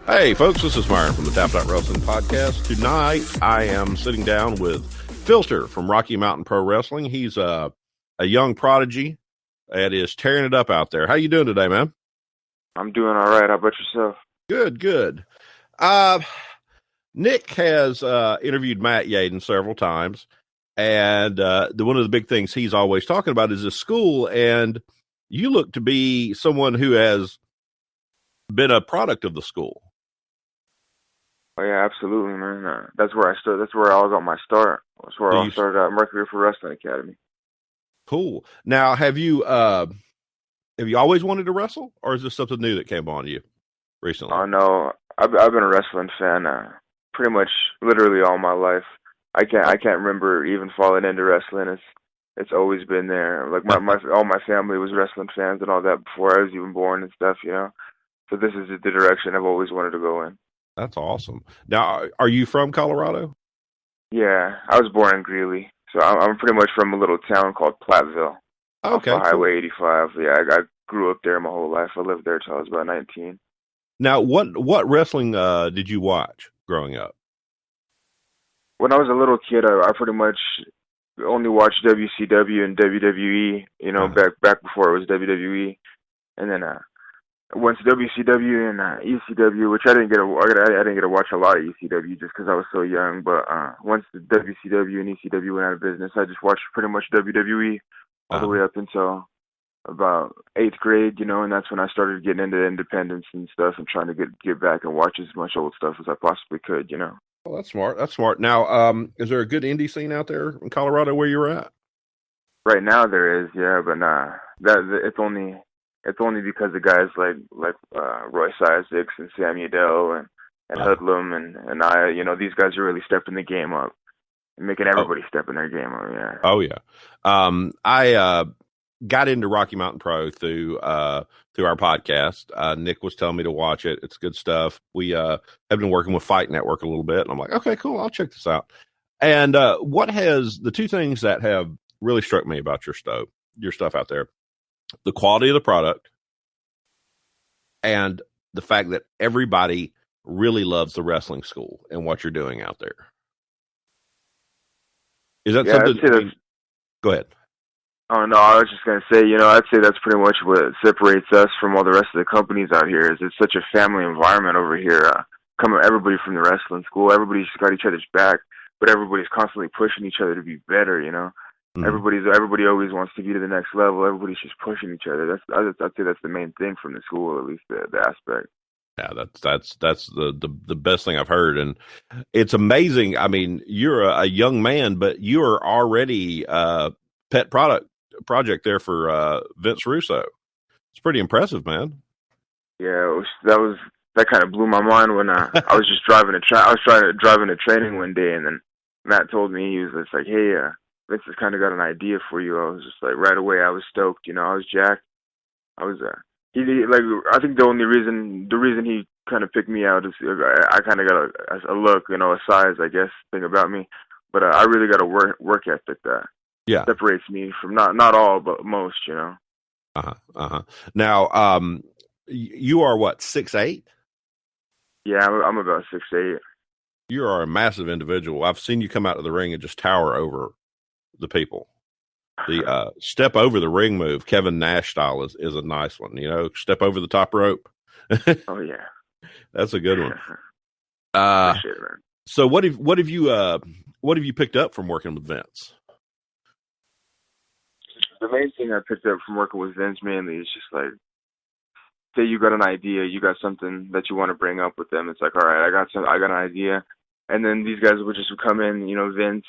Hey, folks, this is Myron from the Tap Wrestling Podcast. Tonight, I am sitting down with Filter from Rocky Mountain Pro Wrestling. He's a young prodigy that is tearing it up out there. How you doing today, man? I'm doing all right. How about yourself? Good, good. Nick has interviewed Matt Yaden several times, and one of the big things he's always talking about is his school, and you look to be someone who has been a product of the school. Oh yeah, absolutely, man. That's where I started. That's where I got my start. That's where I started at Mercury for Wrestling Academy. Cool. Now, have you always wanted to wrestle, or is this something new that came on you recently? Oh no, I've been a wrestling fan pretty much literally all my life. I can't remember even falling into wrestling. It's always been there. Like all my family was wrestling fans and all that before I was even born and stuff. So this is the direction I've always wanted to go in. That's awesome. Now, are you from Colorado? Yeah, I was born in Greeley, so I'm pretty much from a little town called Platteville. Okay, off Highway 85. Yeah, I grew up there my whole life. I lived there till I was about 19. Now, what wrestling did you watch growing up? When I was a little kid, I pretty much only watched WCW and WWE. Back before it was WWE, and then once WCW and ECW, which I didn't get to watch a lot of ECW just because I was so young. But once the WCW and ECW went out of business, I just watched pretty much WWE all the way up until about 8th grade, and that's when I started getting into independence and stuff and trying to get back and watch as much old stuff as I possibly could, Well, that's smart. That's smart. Now, is there a good indie scene out there in Colorado where you're at? Right now there is, yeah, but it's only because of guys like Royce Isaacs and Sammy Adele and Hoodlum and I, these guys are really stepping the game up and making everybody step in their game up, yeah. Oh, yeah. I got into Rocky Mountain Pro through our podcast. Nick was telling me to watch it. It's good stuff. We have been working with Fight Network a little bit, and I'm like, okay, cool, I'll check this out. And what has the two things that have really struck me about your stuff out there? The quality of the product and the fact that everybody really loves the wrestling school and what you're doing out there. Is that something? Go ahead. Oh, no, I was just going to say, I'd say that's pretty much what separates us from all the rest of the companies out here is it's such a family environment over here. Everybody from the wrestling school, everybody's got each other's back, but everybody's constantly pushing each other to be better, Mm-hmm. Everybody always wants to get to the next level. Everybody's just pushing each other. I'd say that's the main thing from the school, at least the aspect. Yeah, that's the best thing I've heard, and it's amazing. I mean, you're a young man, but you are already pet project there for Vince Russo. It's pretty impressive, man. Yeah, that kind of blew my mind when I was just driving a training one day, and then Matt told me, he was just like, hey, Vince has kind of got an idea for you. I was just like, right away, I was stoked. I was jacked. I was I think the reason he kind of picked me out is I kind of got a look, a size, I guess, thing about me, but I really got a work ethic that separates me from not all, but most, Now, you are what, 6'8"? Yeah, I'm about 6'8". You are a massive individual. I've seen you come out of the ring and just tower over the people. The step over the ring move, Kevin Nash style, is a nice one. Step over the top rope. Oh yeah, that's a good one. Appreciate it, man. So what have you picked up from working with Vince? The main thing I picked up from working with Vince mainly is just like, say you got an idea, you got something that you want to bring up with them. It's like, all right, I got an idea, and then these guys would just come in, Vince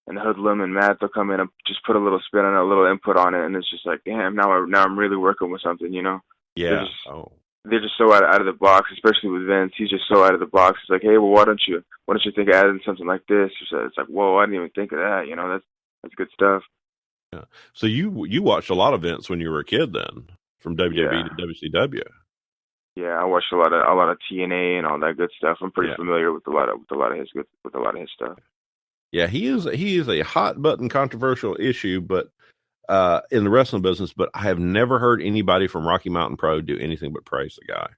and Hoodlum and Matt, they'll come in and just put a little spin on it, a little input on it, and it's just like, damn, now I'm really working with something, Yeah. They're just so out of the box, especially with Vince. He's just so out of the box. It's like, hey, well, why don't you think of adding something like this? It's like, whoa, I didn't even think of that. That's good stuff. Yeah. So you watched a lot of Vince when you were a kid, then, from WWE to WCW. Yeah, I watched a lot of TNA and all that good stuff. I'm pretty familiar with a lot of his stuff. Yeah, he is a hot button controversial issue, but in the wrestling business. But I have never heard anybody from Rocky Mountain Pro do anything but praise the guy.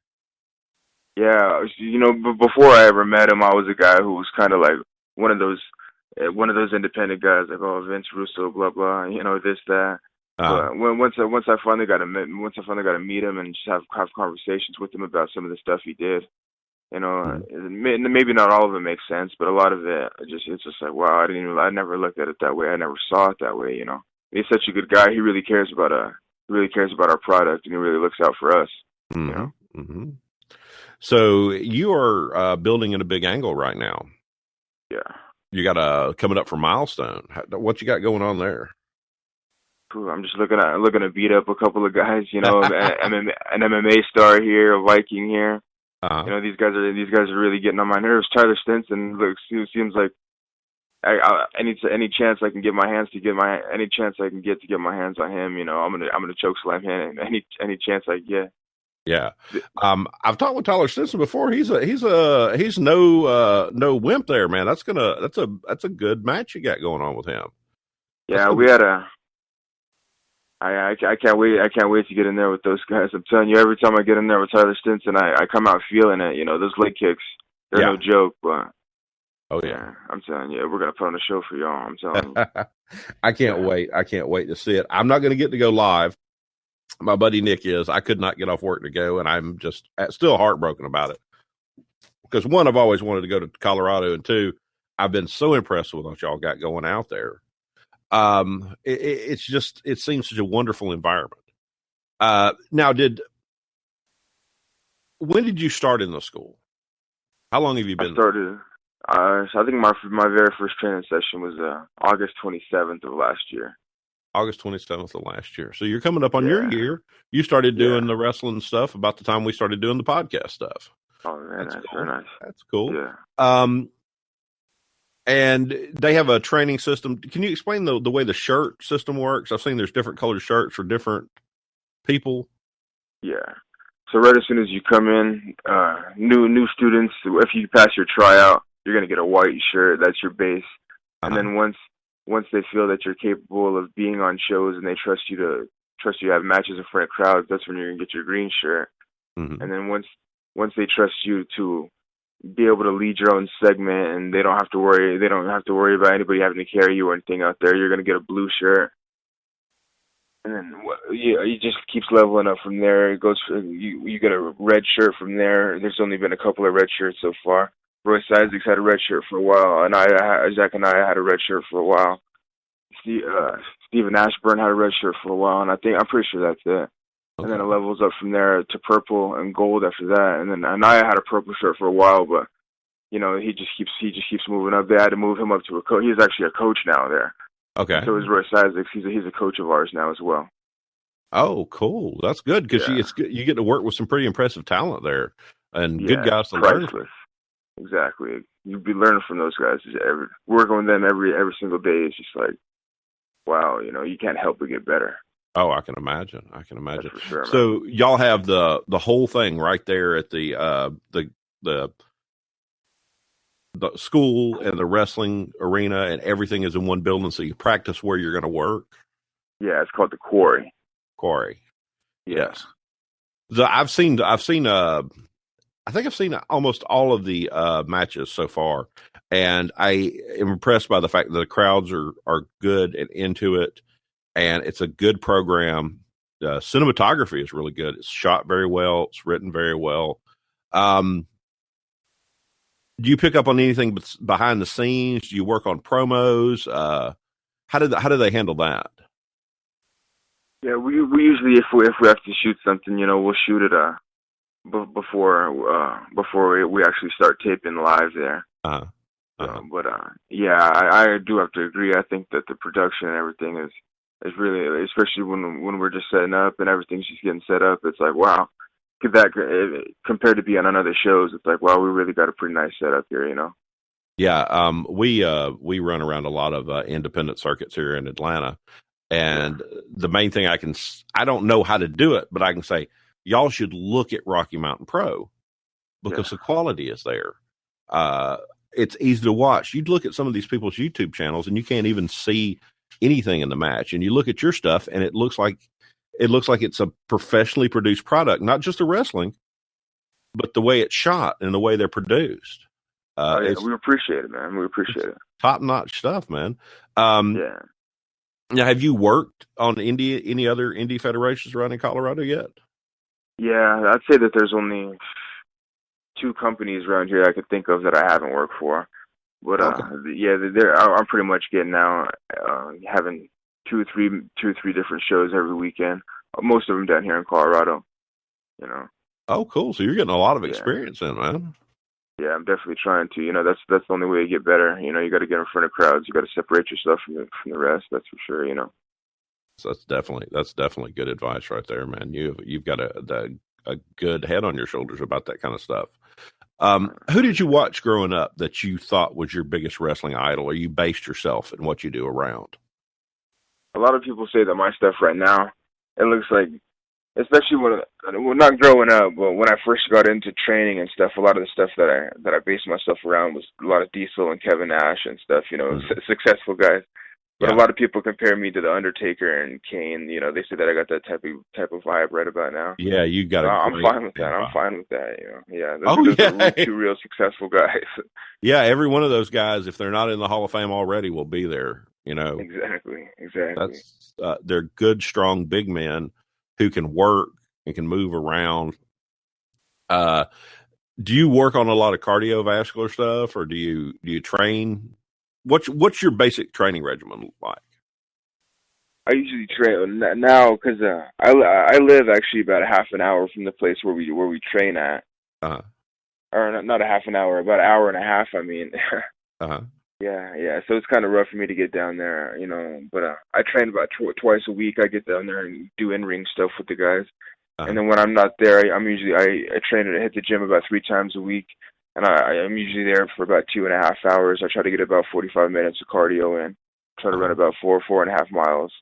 Yeah, before I ever met him, I was a guy who was kind of like one of those, one of those independent guys, like, oh, Vince Russo, blah blah, this that. Uh, But once I finally got to meet him and just have conversations with him about some of the stuff he did, mhm. maybe not all of it makes sense, but a lot of it it's just like, wow, I never looked at it that way. I never saw it that way. He's such a good guy. He really cares about our product, and he really looks out for us. You Hmm. know. Hmm. So you are building at a big angle right now. Yeah. You got coming up for Milestone. What you got going on there? Cool. I'm just looking to beat up a couple of guys, an MMA star here, a Viking here. Uh-huh. These guys are really getting on my nerves. Tyler Stinson seems like any chance I can get my hands to get my any chance I can get to get my hands on him, I'm gonna choke slam him any chance I get. Yeah. I've talked with Tyler Stinson before. He's no wimp there, man. That's a good match you got going on with him. That's Yeah, gonna we be had a. I can't wait. I can't wait to get in there with those guys. I'm telling you, every time I get in there with Tyler Stinson, I come out feeling it. Those leg kicks, they're yeah. no joke. But Oh yeah. yeah, I'm telling you, we're gonna put on a show for y'all. I'm telling you. I can't Yeah. wait. I can't wait to see it. I'm not going to get to go live. My buddy Nick is. I could not get off work to go, and I'm just still heartbroken about it. Because one, I've always wanted to go to Colorado, and two, I've been so impressed with what y'all got going out there. It seems such a wonderful environment. Now, when did you start in the school? How long have you I been there? started. So I think my very first training session was August 27th of last year. August 27th of last year. So you're coming up on your Yeah. year. You started Yeah. doing the wrestling stuff about the time we started doing the podcast stuff. Oh, very That's nice. Very cool. nice. That's cool. Yeah. Um, and they have a training system. Can you explain the way the shirt system works? I've seen there's different colored shirts for different people. Yeah. So right as soon as you come in, new students, if you pass your tryout, you're gonna get a white shirt. That's your base. And Uh-huh. then once they feel that you're capable of being on shows and they trust you to have matches in front of crowds, that's when you're gonna get your green shirt. Mm-hmm. And then once they trust you to be able to lead your own segment and they don't have to worry about anybody having to carry you or anything out there, you're gonna get a blue shirt. And then yeah, it just keeps leveling up from there. It goes you get a red shirt from there. There's only been a couple of red shirts so far. Royce Isaacs had a red shirt for a while, and Zach and I had a red shirt for a while. Steven Ashburn had a red shirt for a while, and I'm pretty sure that's it. And then Okay. it levels up from there to purple and gold after that. And then Anaya had a purple shirt for a while, but he just keeps moving up. They had to move him up to a coach. He's actually a coach now there. And Okay. so is Royce Isaacs. He's a coach of ours now as well. Oh, cool. That's good because Yeah. you get to work with some pretty impressive talent there and good Yeah, guys to learn from. priceless. Exactly. You'd be learning from those guys. Working with them every single day is just like, wow. You can't help but get better. Oh, I can imagine. I can That's imagine. for sure, man. So y'all have the whole thing right there at the school and the wrestling arena, and everything is in one building. So you practice where you're going to work. Yeah, it's called the Quarry. Quarry. Yeah. Yes. So I've seen. I think I've seen almost all of the matches so far, and I am impressed by the fact that the crowds are good and into it, and it's a good program. Cinematography is really good. It's shot very well. It's written very well. Do you pick up on anything behind the scenes? Do you work on promos? How do they handle that? Yeah, we usually if we have to shoot something, we'll shoot it before we actually start taping live there. Uh, uh, But yeah, I do have to agree. I think that the production and everything is really, especially when we're just setting up and everything's just getting set up. It's like, wow, compared to being on other shows, it's like, wow, we really got a pretty nice setup here. yeah. We run around a lot of independent circuits here in Atlanta, and the main thing I don't know how to do it, but I can say y'all should look at Rocky Mountain Pro because the quality is there. It's easy to watch. You look at some of these people's YouTube channels and you can't even see anything in the match. And you look at your stuff and it looks like it's a professionally produced product, not just the wrestling, but the way it's shot and the way they're produced, it's we appreciate it, man. We appreciate it. Top notch stuff, man. Yeah. Now, have you worked on any other indie federations around in Colorado yet? Yeah, I'd say that there's only 2 companies around here I could think of that I haven't worked for. But yeah, I'm pretty much getting now having two or three different shows every weekend. Most of them down here in Colorado. You know. Oh, cool! So you're getting a lot of experience in, man. Yeah, I'm definitely trying to. You know, that's the only way to get better. You know, you got to get in front of crowds. You got to separate yourself from the rest. That's for sure. You know. So that's definitely good advice right there, man. You've got a good head on your shoulders about that kind of stuff. Who did you watch growing up that you thought was your biggest wrestling idol, or you based yourself in what you do around? A lot of people say that my stuff right now, it looks like, especially when not growing up, but when I first got into training and stuff, a lot of the stuff that I based myself around was a lot of Diesel and Kevin Nash and stuff, you know, successful guys. But a lot of people compare me to the Undertaker and Kane. You know, they say that I got that type of vibe right about now. Yeah, you got. I'm fine with that. I'm fine with that. You know, yeah. Those are 2 real successful guys. Yeah, every one of those guys, if they're not in the Hall of Fame already, will be there. You know, exactly. That's they're good, strong, big men who can work and can move around. Do you work on a lot of cardiovascular stuff, or do you train? What's your basic training regimen like? I usually train now because I live actually about a half an hour from the place where we train at. Or not a half an hour, about an hour and a half. I mean. Yeah. So it's kind of rough for me to get down there, you know. But I train about twice a week. I get down there and do in-ring stuff with the guys. And then when I'm not there, I train and hit the gym about 3 times a week. And I'm usually there for about 2.5 hours. I try to get about 45 minutes of cardio in. Try to run about 4.5 miles.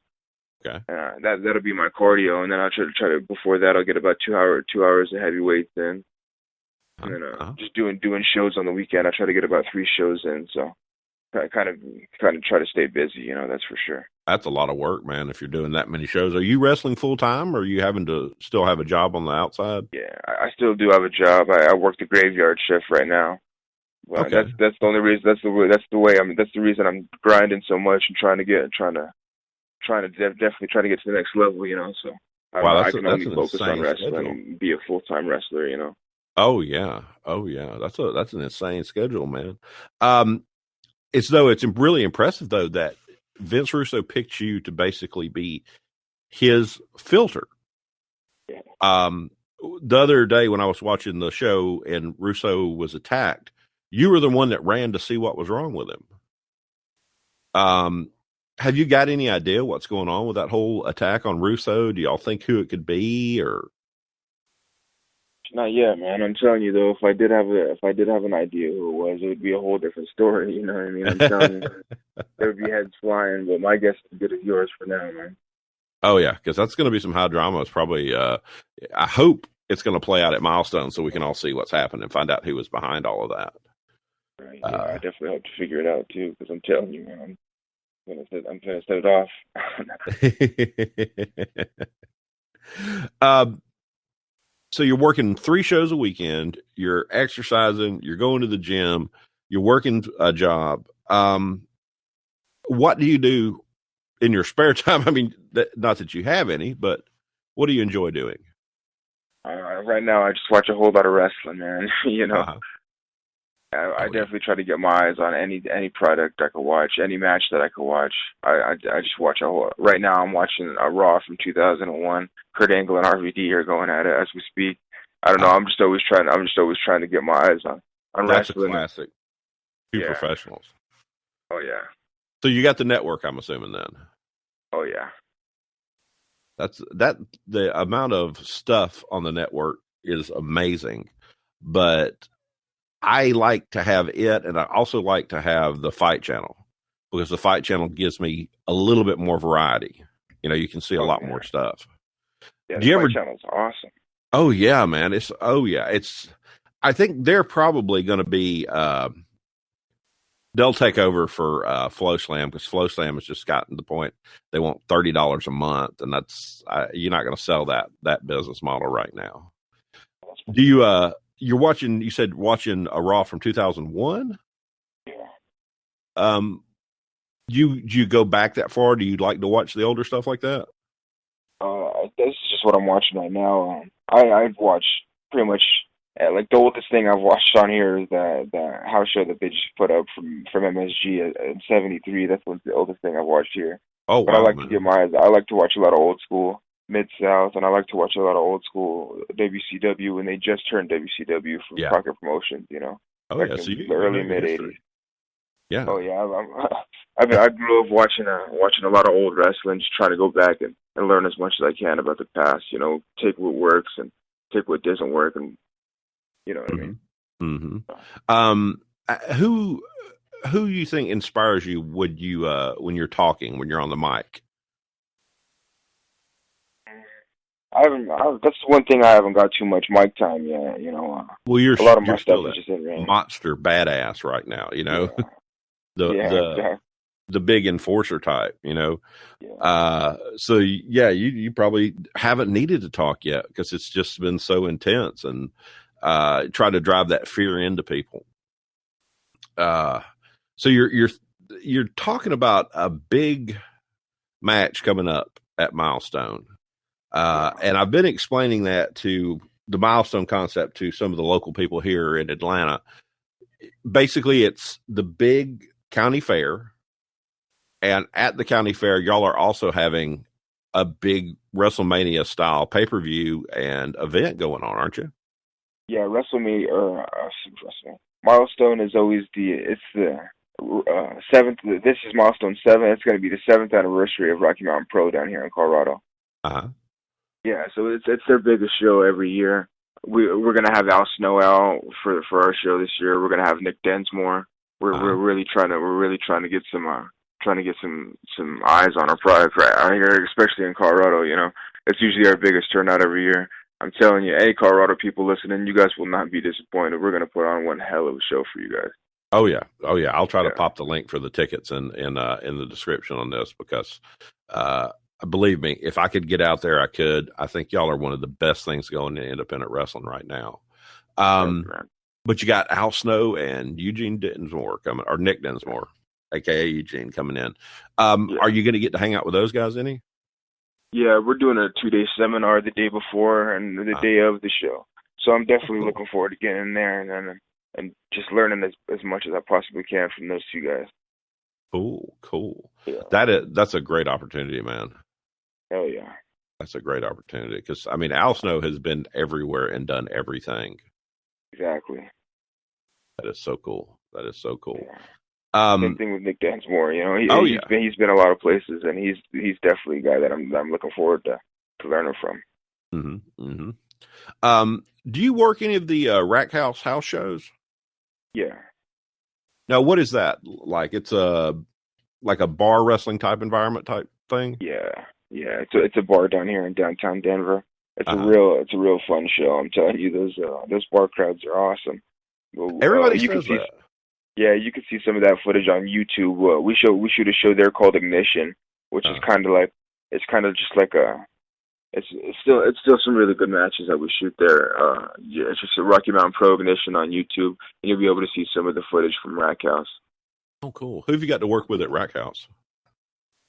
Okay. That'll be my cardio, and then I'll try to before that I'll get about 2 hours of heavy weights in. And then just doing shows on the weekend. I try to get about 3 shows in. So I kind of try to stay busy, you know, that's for sure. That's a lot of work, man, if you're doing that many shows. Are you wrestling full time, or are you having to still have a job on the outside? Yeah, I still do have a job. I work the graveyard shift right now. Well, okay. That's the only reason. That's the way. I mean, that's the reason I'm grinding so much and trying to definitely try to get to the next level, you know. So I can only focus on wrestling and be a full-time wrestler, you know. Oh yeah. That's an insane schedule, man. It's really impressive though that Vince Russo picked you to basically be his filter. Yeah. The other day when I was watching the show and Russo was attacked, you were the one that ran to see what was wrong with him. Have you got any idea what's going on with that whole attack on Russo? Do y'all think who it could be, or? Not yet, man. I'm telling you though, if I did have an idea who it was, it would be a whole different story. You know what I mean? I'm telling you, there would be heads flying. But my guess is as good as yours for now, man. Oh yeah, because that's going to be some high drama. It's probably. I hope it's going to play out at Milestone so we can all see what's happened and find out who was behind all of that. Right. Yeah, I definitely hope to figure it out too, because I'm telling you, man, I'm gonna set it off. So you're working 3 shows a weekend, you're exercising, you're going to the gym, you're working a job. What do you do in your spare time? I mean, not that you have any, but what do you enjoy doing? Right now, I just watch a whole lot of wrestling, man. You know, I definitely try to get my eyes on any product I could watch, any match that I could watch. I just watch a whole. Right now, I'm watching a Raw from 2001. Kurt Angle and RVD are going at it as we speak. I don't know. I'm just always trying to get my eyes on That's wrestling. That's a classic. Two professionals. Oh yeah. So you got the network, I'm assuming then. Oh yeah. The amount of stuff on the network is amazing, but I like to have it, and I also like to have the Fight Channel because the Fight Channel gives me a little bit more variety. You know, you can see a lot more stuff. Yeah, the Fight Channel's awesome. Oh yeah, man! I think they're probably going to be. They'll take over for Flow Slam because Flow Slam has just gotten to the point they want $30 a month, and that's you're not going to sell that business model right now. Do you're watching. You said watching a Raw from 2001. Yeah. You go back that far? Do you like to watch the older stuff like that? This is just what I'm watching right now. I've watched pretty much like the oldest thing I've watched on here is the house show that they just put up from MSG in '73. That's the oldest thing I've watched here. Oh, but wow, I like man. to get my eyes. I like to watch a lot of old school Mid-South, and I like to watch a lot of old school WCW when they just turned WCW from Crockett Promotions. You know, oh yeah, so in the early mid '80s. Yeah. Oh yeah, I grew up watching a lot of old wrestling, just trying to go back and learn as much as I can about the past. You know, take what works and take what doesn't work, and you know what I mean. Mm-hmm. Who you think inspires you? Would you when you're talking, when you're on the mic? That's one thing I haven't got too much mic time yet. You know, well, a lot of my stuff is just in ring. Monster badass right now. You know, yeah. the big enforcer type. You know, so yeah, you probably haven't needed to talk yet because it's just been so intense and try to drive that fear into people. So you're talking about a big match coming up at Milestone. And I've been explaining that to the Milestone concept to some of the local people here in Atlanta. Basically, it's the big county fair. And at the county fair, y'all are also having a big WrestleMania style pay-per-view and event going on, aren't you? Yeah, WrestleMania, Milestone is always the seventh. This is Milestone 7. It's going to be the 7th anniversary of Rocky Mountain Pro down here in Colorado. Yeah, so it's their biggest show every year. We're gonna have Al Snow out for our show this year. We're gonna have Nick Densmore. We're really trying to get some eyes on our product right here, especially in Colorado. You know, it's usually our biggest turnout every year. I'm telling you, hey, Colorado people listening, you guys will not be disappointed. We're gonna put on one hell of a show for you guys. Oh yeah. I'll try to pop the link for the tickets in the description on this because believe me, if I could get out there, I could. I think y'all are one of the best things going in independent wrestling right now. But you got Al Snow and Eugene Densmore coming, or Nick Densmore, aka Eugene, coming in. Are you going to get to hang out with those guys any? Yeah, we're doing a 2-day seminar the day before and the day of the show. So I'm definitely looking forward to getting in there and just learning as much as I possibly can from those two guys. Cool. Yeah. That's a great opportunity, man. Hell yeah. That's a great opportunity because, I mean, Al Snow has been everywhere and done everything. Exactly. That is so cool. Yeah. Same thing with Nick Densmore. You know, he's been a lot of places, and he's definitely a guy that I'm looking forward to learning from. Do you work any of the Rack House shows? Yeah. Now, what is that like? It's like a bar wrestling type environment type thing. Yeah. It's a bar down here in downtown Denver. It's a real fun show. I'm telling you, those bar crowds are awesome. Everybody says that. Yeah, you can see some of that footage on YouTube. We shoot a show there called Ignition, which is kind of just like it's still some really good matches that we shoot there. It's just a Rocky Mountain Pro Ignition on YouTube, and you'll be able to see some of the footage from Rack House. Oh, cool. Who have you got to work with at Rack House?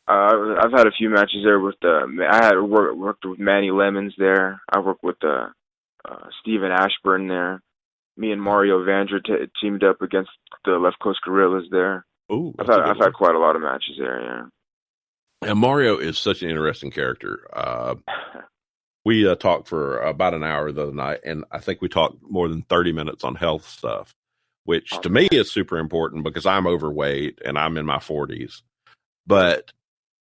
I've had a few matches there with I had worked with Manny Lemons there. I worked with Steven Ashburn there. Me and Mario Vandra teamed up against the Left Coast Gorillas there. Ooh, I've had quite a lot of matches there. Yeah. And Mario is such an interesting character. We talked for about an hour the other night, and I think we talked more than 30 minutes on health stuff, which to me is super important because I'm overweight and I'm in my 40s. But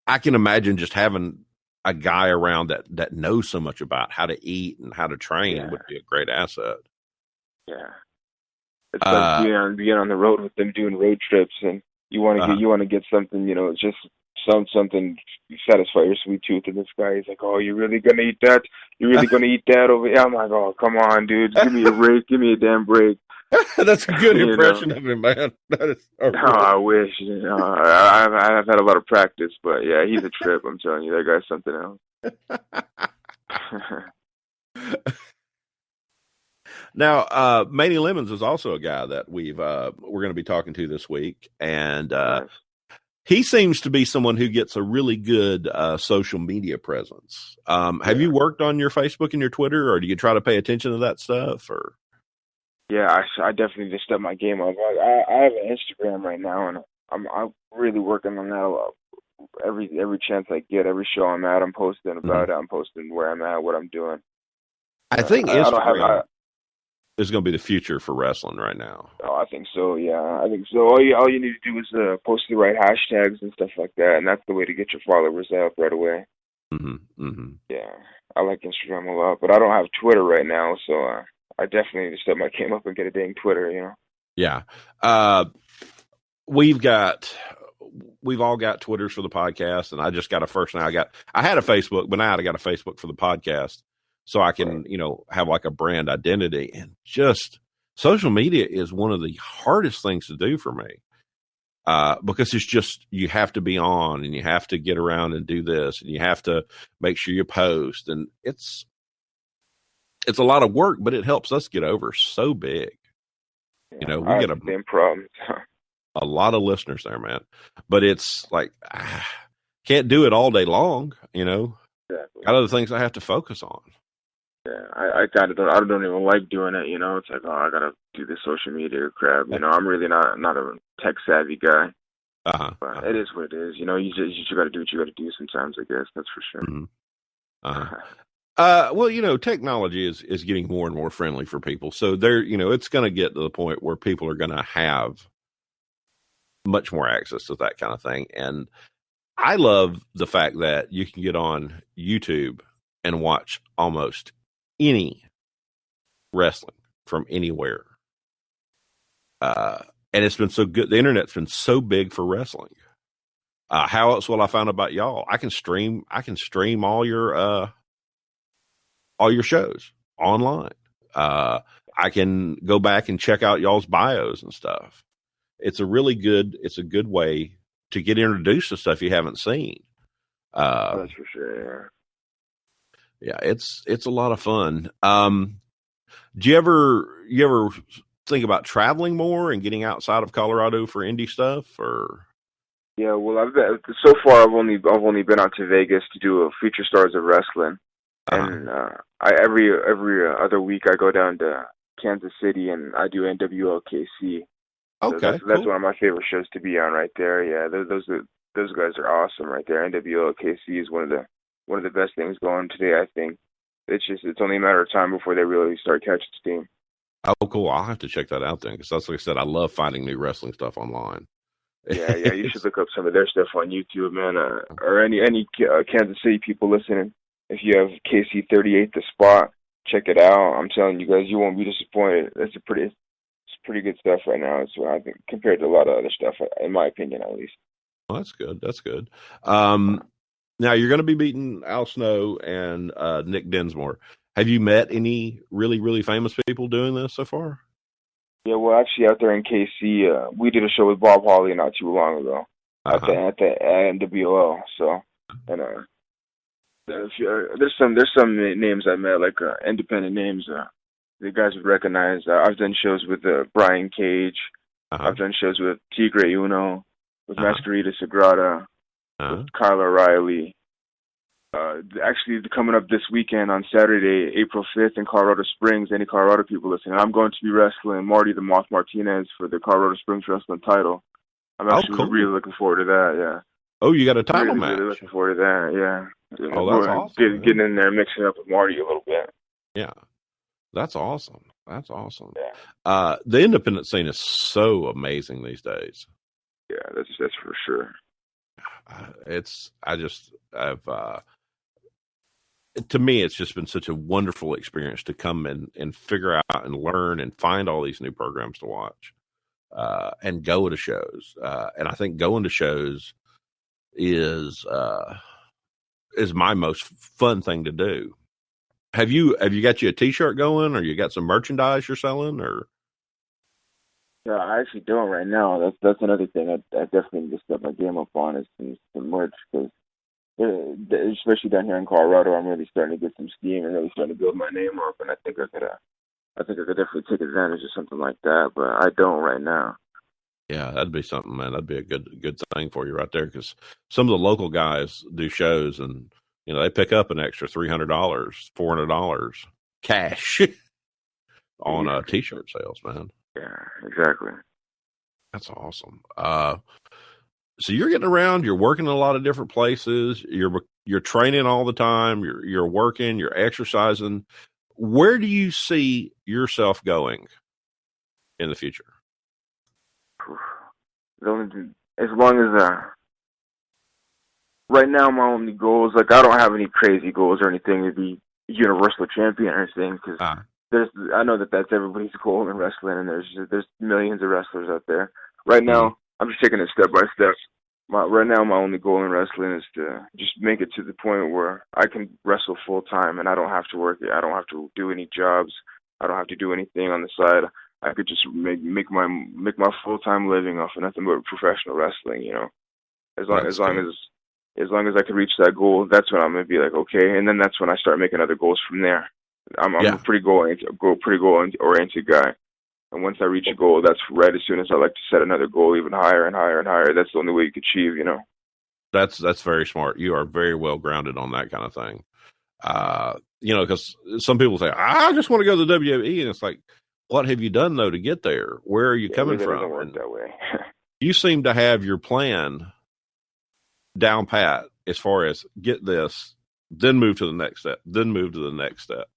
I can imagine just having a guy around that knows so much about how to eat and how to train would be a great asset. Yeah, it's like being on the road with them doing road trips, and you want to get something, you know, just something satisfy your sweet tooth. And this guy, he's like, "Oh, you're really gonna eat that? You're really gonna eat that over?" Yeah, I'm like, "Oh, come on, dude, give me a break, give me a damn break." That's a good impression of him, man. That is. I wish. You know, I've had a lot of practice, but yeah, he's a trip. I'm telling you, that guy's something else. Now, Manny Lemons is also a guy that we're going to be talking to this week, and Nice. he seems to be someone who gets a really good social media presence. Have you worked on your Facebook and your Twitter, or do you try to pay attention to that stuff? Or Yeah, I definitely just stepped my game up. I have an Instagram right now, and I'm really working on that a lot. Every chance I get, every show I'm at, I'm posting about it. I'm posting where I'm at, what I'm doing. I think I don't Instagram have. is going to be the future for wrestling right now. Oh, I think so. Yeah, I think so. All you need to do is post the right hashtags and stuff like that, and that's the way to get your followers up right away. Yeah, I like Instagram a lot, but I don't have Twitter right now, so I definitely need to step my game up and get a dang Twitter. Yeah, we've all got Twitters for the podcast, and I just got a first now. I had a Facebook, but now I got a Facebook for the podcast, so I can have like a brand identity. And just social media is one of the hardest things to do for me because it's just you have to be on, and you have to get around and do this, and you have to make sure you post, and it's a lot of work, but it helps us get over so big. Yeah, We get the same problems. a lot of listeners there, man. But it's like, can't do it all day long, Exactly. Got other things I have to focus on. Yeah, I kind of don't. I don't even like doing it. It's like, oh, I gotta do this social media crap. I'm really not a tech savvy guy. But it is what it is. You just gotta do what you gotta do sometimes. I guess that's for sure. Well, technology is getting more and more friendly for people. So it's going to get to the point where people are going to have much more access to that kind of thing. And I love the fact that you can get on YouTube and watch almost any wrestling from anywhere. And it's been so good. The internet's been so big for wrestling. How else will I find about y'all? I can stream all your shows online. I can go back and check out y'all's bios and stuff. It's a good way to get introduced to stuff you haven't seen. That's for sure. Yeah, it's a lot of fun. Do you ever think about traveling more and getting outside of Colorado for indie stuff, or? Yeah, well, so far I've only been out to Vegas to do a Future Stars of Wrestling, and every other week I go down to Kansas City and I do NWLKC. Okay, so that's one of my favorite shows to be on right there. Yeah, those guys are awesome right there. NWLKC is one of the best things going today. I think it's only a matter of time before they really start catching steam. Oh, cool! I'll have to check that out then, because that's like I said, I love finding new wrestling stuff online. Yeah, you should look up some of their stuff on YouTube, man, or any Kansas City people listening. If you have KC38 The Spot, check it out. I'm telling you guys, you won't be disappointed. It's pretty good stuff right now. It's I think compared to a lot of other stuff, in my opinion, at least. Well, that's good. That's good. Now you're going to be beating Al Snow and Nick Dinsmore. Have you met any really, really famous people doing this so far? Yeah, well, actually, out there in KC, we did a show with Bob Holly not too long ago at the NWL. So, and there's some names I met, like independent names. The guys would recognize. I've done shows with Brian Cage. I've done shows with Tigre Uno, with Masquerita Sagrada, with Kyle O'Reilly. Actually, coming up this weekend on Saturday, April 5th in Colorado Springs, any Colorado people listening, I'm going to be wrestling Marty the Moth Martinez for the Colorado Springs Wrestling title. I'm actually really looking forward to that, yeah. Oh, you got a title match? Really looking forward to that, yeah. Oh, that's awesome. Getting in there, mixing up with Marty a little bit. Yeah. That's awesome. That's awesome. Yeah. The independent scene is so amazing these days. Yeah, that's for sure. To me, it's just been such a wonderful experience to come and figure out and learn and find all these new programs to watch, and go to shows. And I think going to shows is my most fun thing to do. Have you got you a T-shirt going, or you got some merchandise you're selling, or? Yeah, I actually don't right now. That's another thing I definitely need to step my game up on is some merch, because especially down here in Colorado, I'm really starting to get some steam and really starting to build my name up, and I think I think I could definitely take advantage of something like that, but I don't right now. Yeah, that'd be something, man. That'd be a good thing for you right there. Because some of the local guys do shows, and they pick up an extra $300, $400 cash on Yeah, t-shirt sales, man. yeah, exactly. That's awesome. So you're getting around. You're working in a lot of different places. You're training all the time. You're working. You're exercising. Where do you see yourself going in the future? The only thing, as long as right now my only goals, like I don't have any crazy goals or anything to be universal champion or anything, because I know that that's everybody's goal in wrestling, and there's millions of wrestlers out there. Right now, I'm just taking it step by step. Right now, my only goal in wrestling is to just make it to the point where I can wrestle full time, and I don't have to work. I don't have to do any jobs. I don't have to do anything on the side. I could just make my full time living off of nothing but professional wrestling. As long as I could reach that goal, that's when I'm gonna be like, okay, and then that's when I start making other goals from there. I'm a pretty goal oriented guy. And once I reach a goal, that's right as soon as I like to set another goal even higher and higher and higher. That's the only way you can achieve, That's very smart. You are very well grounded on that kind of thing. Because some people say, I just want to go to the WWE. And it's like, what have you done, though, to get there? Where are you coming from? It doesn't work that way. You seem to have your plan down pat as far as get this, then move to the next step, then move to the next step.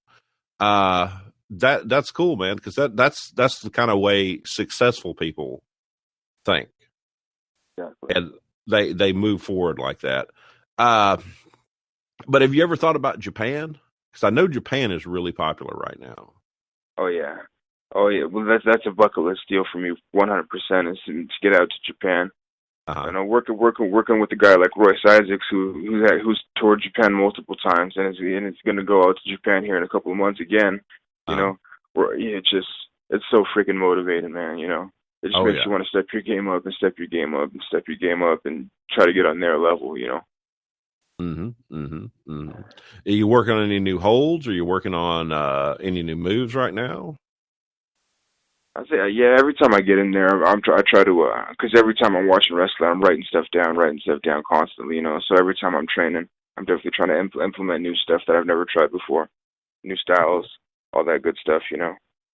That's cool, man, because that's the kind of way successful people think. Exactly. And they move forward like that. But have you ever thought about Japan? Because I know Japan is really popular right now. Oh yeah. Well, that's a bucket list deal for me, 100%. Is to get out to Japan. And I'm working with a guy like Royce Isaacs, who's toured Japan multiple times, and it's going to go out to Japan here in a couple of months again. It's so freaking motivating, man. It just makes you want to step your game up and step your game up and step your game up and try to get on their level. Are you working on any new holds? Are you working on any new moves right now? I say, yeah. Every time I get in there, I try to, because every time I'm watching wrestling, I'm writing stuff down constantly. So every time I'm training, I'm definitely trying to implement new stuff that I've never tried before, new styles, all that good stuff.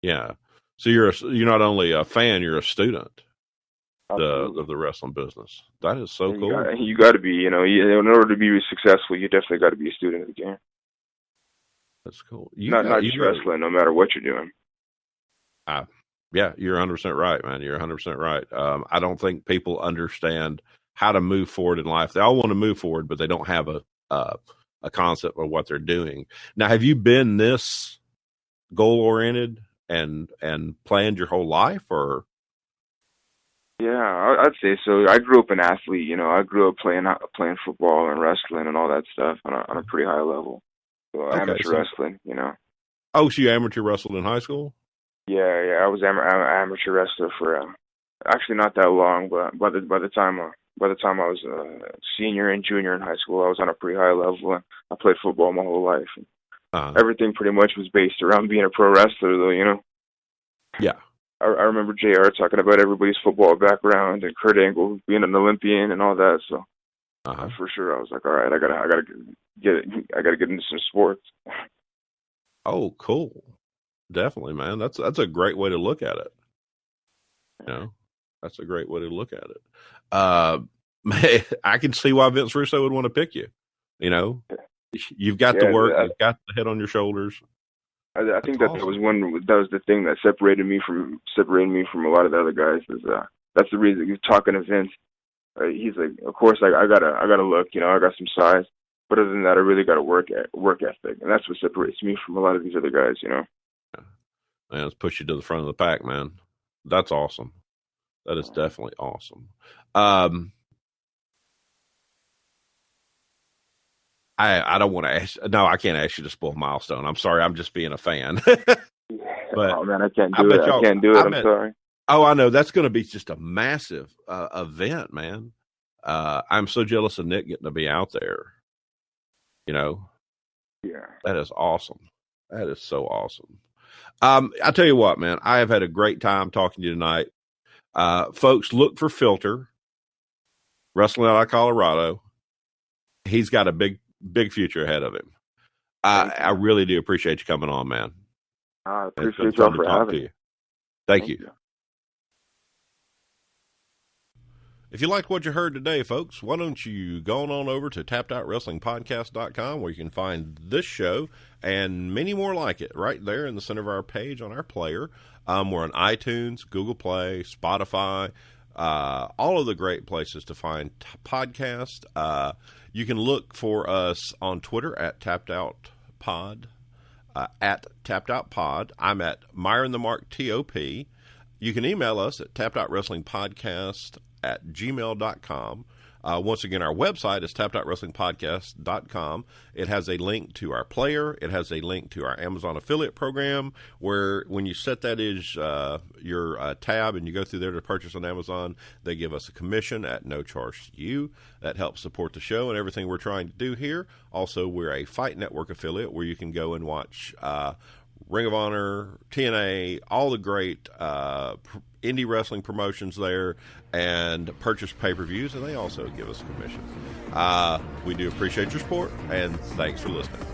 Yeah. So you're not only a fan, you're a student of the wrestling business. That is so cool. You got to be, in order to be successful, you definitely got to be a student of the game. That's cool. Not just wrestling, no matter what you're doing. Yeah, you're 100% right, man. You're 100% right. I don't think people understand how to move forward in life. They all want to move forward, but they don't have a concept of what they're doing. Now, have you been this goal oriented and planned your whole life, or? Yeah, I'd say so. I grew up an athlete. I grew up playing football and wrestling and all that stuff on a pretty high level. So amateur wrestling. Oh, so you amateur wrestled in high school? Yeah. I was amateur wrestler for actually not that long, but by the time I was a senior and junior in high school, I was on a pretty high level. And I played football my whole life. Everything pretty much was based around being a pro wrestler, though. Yeah. I remember JR talking about everybody's football background and Kurt Angle being an Olympian and all that. So for sure, I was like, all right, I gotta get into some sports. Oh, cool. Definitely, man. That's a great way to look at it. That's a great way to look at it. Man, I can see why Vince Russo would want to pick you. You've got the work, you've got the head on your shoulders. I think that was the thing that separated me from a lot of the other guys. That's the reason. You're talking to Vince. He's like, of course, I gotta look. I got some size, but other than that, I really got a work ethic, and that's what separates me from a lot of these other guys. Man, let's push you to the front of the pack, man. That's awesome. That is definitely awesome. I don't want to ask. No, I can't ask you to spoil Milestone. I'm sorry. I'm just being a fan. But oh man, I can't do it. I can't do it. I'm sorry. Oh, I know. That's going to be just a massive event, man. I'm so jealous of Nick getting to be out there. Yeah. That is awesome. That is so awesome. I'll tell you what, man. I have had a great time talking to you tonight. Folks, look for Filter, wrestling out of Colorado. He's got a big future ahead of him. I really do appreciate you coming on, man. I appreciate y'all for having me. Thank you. If you liked what you heard today, folks, why don't you go on over to tappedOutWrestlingPodcast.com, where you can find this show and many more like it right there in the center of our page on our player. We're on iTunes, Google Play, Spotify, all of the great places to find podcasts. You can look for us on Twitter at TappedOutPod, at TappedOutPod. I'm at Myron the Mark TOP. You can email us at tappedOutWrestlingPodcast@gmail.com. Once again, our website is tappedOutWrestlingPodcast.com. It has a link to our player. It has a link to our Amazon affiliate program, where when you set that as your tab and you go through there to purchase on Amazon, they give us a commission at no charge to you. That helps support the show and everything we're trying to do here. Also, we're a Fight Network affiliate where you can go and watch Ring of Honor, TNA, all the great indie wrestling promotions there, and purchase pay-per-views, and they also give us a commission. We do appreciate your support, and thanks for listening.